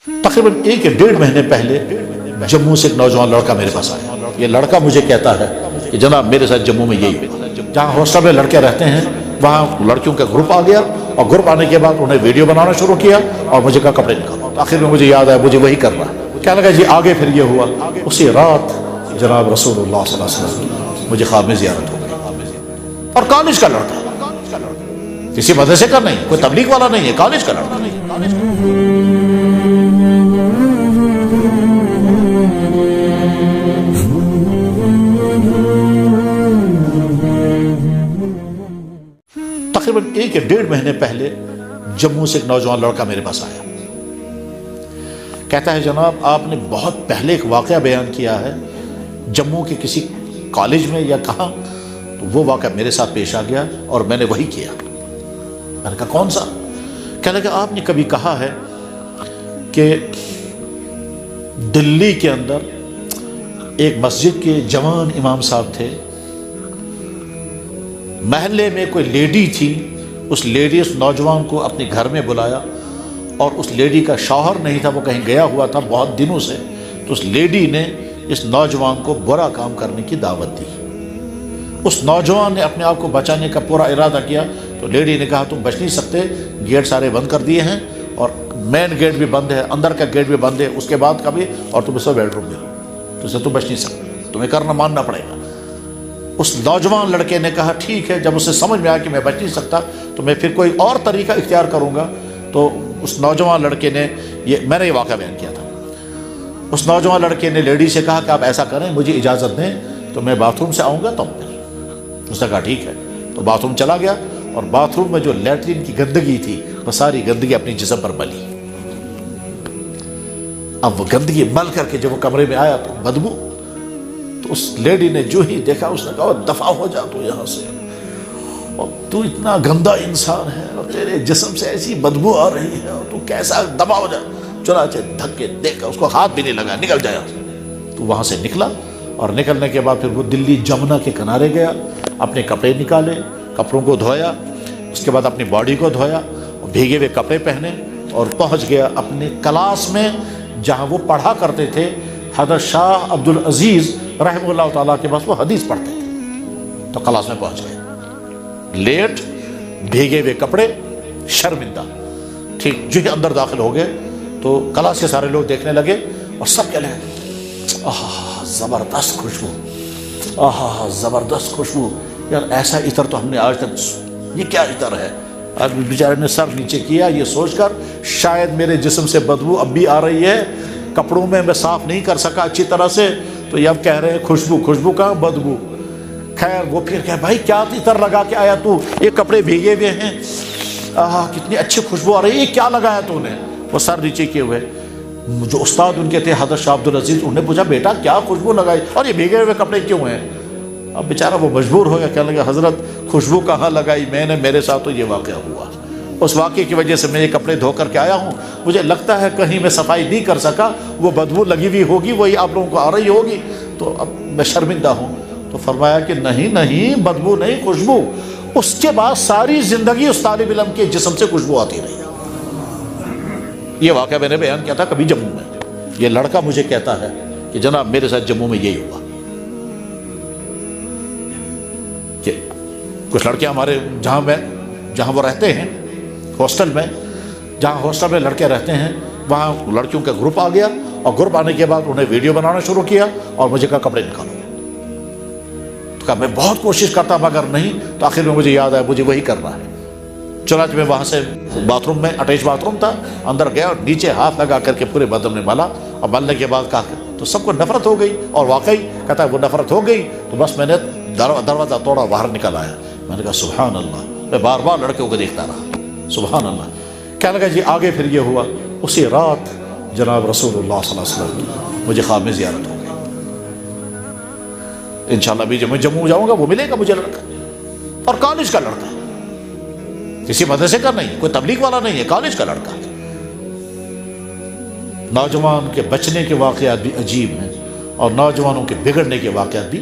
تقریباً 1 یا 1.5 مہینے پہلے جموں سے ایک نوجوان لڑکا میرے پاس آیا. یہ لڑکا مجھے کہتا ہے کہ جناب میرے ساتھ جموں میں یہی ہوا. جہاں ہاسٹل میں لڑکے رہتے ہیں وہاں لڑکیوں کا گروپ آ گیا اور گروپ آنے کے بعد انہیں ویڈیو بنانا شروع کیا اور مجھے کہا کپڑے نکالو. آخر میں مجھے یاد آیا مجھے وہی کرنا ہے. کیا لگا جی آگے پھر یہ ہوا. اسی رات جناب رسول اللہ صلی اللہ علیہ وسلم کی مجھے خواب میں زیارت ہو گئی. اور کالج کا لڑکا, کسی مدرسے کا نہیں, کوئی تبلیغ والا نہیں ہے, کالج کا لڑکا. تقریباً 1 یا 1.5 مہینے پہلے جموں سے ایک نوجوان لڑکا میرے پاس آیا. کہتا ہے جناب آپ نے بہت پہلے ایک واقعہ بیان کیا ہے جموں کے کسی کالج میں یا کہاں, تو وہ واقعہ میرے ساتھ پیش آ گیا اور میں نے وہی کیا. میں نے کہا کون سا؟ کہنے لگا آپ نے کبھی کہا ہے کہ دلی کے اندر ایک مسجد کے جوان امام صاحب تھے, محلے میں کوئی لیڈی تھی, اس لیڈی اس نوجوان کو اپنے گھر میں بلایا اور اس لیڈی کا شوہر نہیں تھا, وہ کہیں گیا ہوا تھا بہت دنوں سے, تو اس لیڈی نے اس نوجوان کو برا کام کرنے کی دعوت دی. اس نوجوان نے اپنے آپ کو بچانے کا پورا ارادہ کیا, تو لیڈی نے کہا تم بچ نہیں سکتے, گیٹ سارے بند کر دیے ہیں اور مین گیٹ بھی بند ہے, اندر کا گیٹ بھی بند ہے, اس کے بعد کا بھی, اور تم اس میں بیڈ روم میں ہو, تو اسے تم بچ نہیں سکتے, تمہیں کرنا ماننا پڑے گا. اس نوجوان لڑکے نے کہا ٹھیک ہے. جب اسے سمجھ میں آیا کہ میں بچ نہیں سکتا تو میں پھر کوئی اور طریقہ اختیار کروں گا. تو اس نوجوان لڑکے نے میں نے یہ واقعہ بیان کیا تھا. اس نوجوان لڑکے نے لیڈی سے کہا کہ آپ ایسا کریں, مجھے اجازت دیں تو میں باتھ روم سے آؤں گا. تو اس نے کہا ٹھیک ہے. تو باتھ روم چلا گیا اور باتھ روم میں جو لیٹرین کی گندگی تھی وہ ساری گندگی اپنی جسم پر ملی. اب وہ گندگی مل کر کے جب وہ کمرے میں آیا تو بدبو, تو اس لیڈی نے جو ہی دیکھا اس نے کہا دفع ہو جا تو یہاں سے, اور تو اتنا گندا انسان ہے اور تیرے جسم سے ایسی بدبو آ رہی ہے اور تو کیسا دفع ہو جا. چنانچہ دھکے دے کر اس کو ہاتھ بھی نہیں لگا, نکل جایا. تو وہاں سے نکلا اور نکلنے کے بعد پھر وہ دلی جمنا کے کنارے گیا, اپنے کپڑے نکالے, کپڑوں کو دھویا, اس کے بعد اپنی باڈی کو دھویا اور بھیگے ہوئے کپڑے پہنے اور پہنچ گیا اپنے کلاس میں جہاں وہ پڑھا کرتے تھے. حضرت شاہ عبد العزیز رحمہ اللہ تعالیٰ کے پاس وہ حدیث پڑھتے تھے. تو کلاس میں پہنچ گئے, لیٹ, بھیگے ہوئے کپڑے, شرمندہ. ٹھیک جو ہی اندر داخل ہو گئے تو کلاس کے سارے لوگ دیکھنے لگے اور سب کہنے لگے آہا زبردست خوشبو, آہا زبردست خوشبو, یار ایسا عطر تو ہم نے آج تک, یہ کیا عطر ہے. اب بیچارے نے سر نیچے کیا یہ سوچ کر شاید میرے جسم سے بدبو اب بھی آ رہی ہے, کپڑوں میں صاف نہیں کر سکا اچھی طرح سے, تو یہ اب کہہ رہے ہیں خوشبو, خوشبو کہاں بدبو. خیر وہ پھر کہ بھائی کیا عطر لگا کے آیا تو, یہ کپڑے بھیگے ہوئے ہیں, آہا کتنی اچھی خوشبو آ رہی ہے, یہ کیا لگایا تو نے. وہ سر نیچے کیے ہوئے, جو استاد ان کے تھے حضرت شاہ عبد العزیز, انہوں نے پوچھا بیٹا کیا خوشبو لگائی اور یہ بھیگے ہوئے کپڑے کیوں ہیں. اب بیچارہ وہ مجبور ہو گیا, کہنے لگا حضرت خوشبو کہاں لگائی میں نے, میرے ساتھ تو یہ واقعہ ہوا, اس واقعے کی وجہ سے میں یہ کپڑے دھو کر کے آیا ہوں, مجھے لگتا ہے کہیں میں صفائی نہیں کر سکا, وہ بدبو لگی ہوئی ہوگی, وہی آپ لوگوں کو آ رہی ہوگی, تو اب میں شرمندہ ہوں. تو فرمایا کہ نہیں نہیں بدبو نہیں, خوشبو. اس کے بعد ساری زندگی اس طالب علم کے جسم سے خوشبو آتی رہی. یہ واقعہ میں نے بیان کیا تھا کبھی جموں میں. یہ لڑکا مجھے کہتا ہے کہ جناب میرے ساتھ جموں میں یہی ہوا. کہ کچھ لڑکے ہمارے جہاں وہ رہتے ہیں ہاسٹل میں, جہاں ہاسٹل میں لڑکے رہتے ہیں وہاں لڑکیوں کا گروپ آ گیا اور گروپ آنے کے بعد انہیں ویڈیو بنانا شروع کیا اور مجھے کہا کپڑے نکالو. تو کہا میں بہت کوشش کرتا مگر نہیں, تو آخر میں مجھے یاد آیا مجھے وہی کرنا ہے. چنانچہ میں وہاں سے باتھ روم میں, اٹیچ باتھ روم تھا, اندر گیا اور نیچے ہاتھ لگا کر کے پورے بدن میں ملا, اور ملنے کے بعد کہا تو سب کو نفرت ہو گئی. اور واقعی کہتا ہے وہ نفرت ہو گئی تو بس میں نے دروازہ توڑا, باہر نکل آیا. میں نے کہا سبحان اللہ. میں بار بار لڑکیوں کو دیکھتا رہا, سبحان اللہ. کیا لگا جی آگے پھر یہ ہوا. اسی رات جناب رسول اللہ صلی اللہ علیہ وسلم کی مجھے خواب میں زیارت ہو گئی. انشاءاللہ بھی جب میں جموں جاؤں گا وہ ملے گا مجھے لڑکا, اور کالج کا لڑکا, کسی مدرسے کا نہیں, کوئی تبلیغ والا نہیں ہے, کالج کا لڑکا. نوجوان کے بچنے کے واقعات بھی عجیب ہیں اور نوجوانوں کے بگڑنے کے واقعات بھی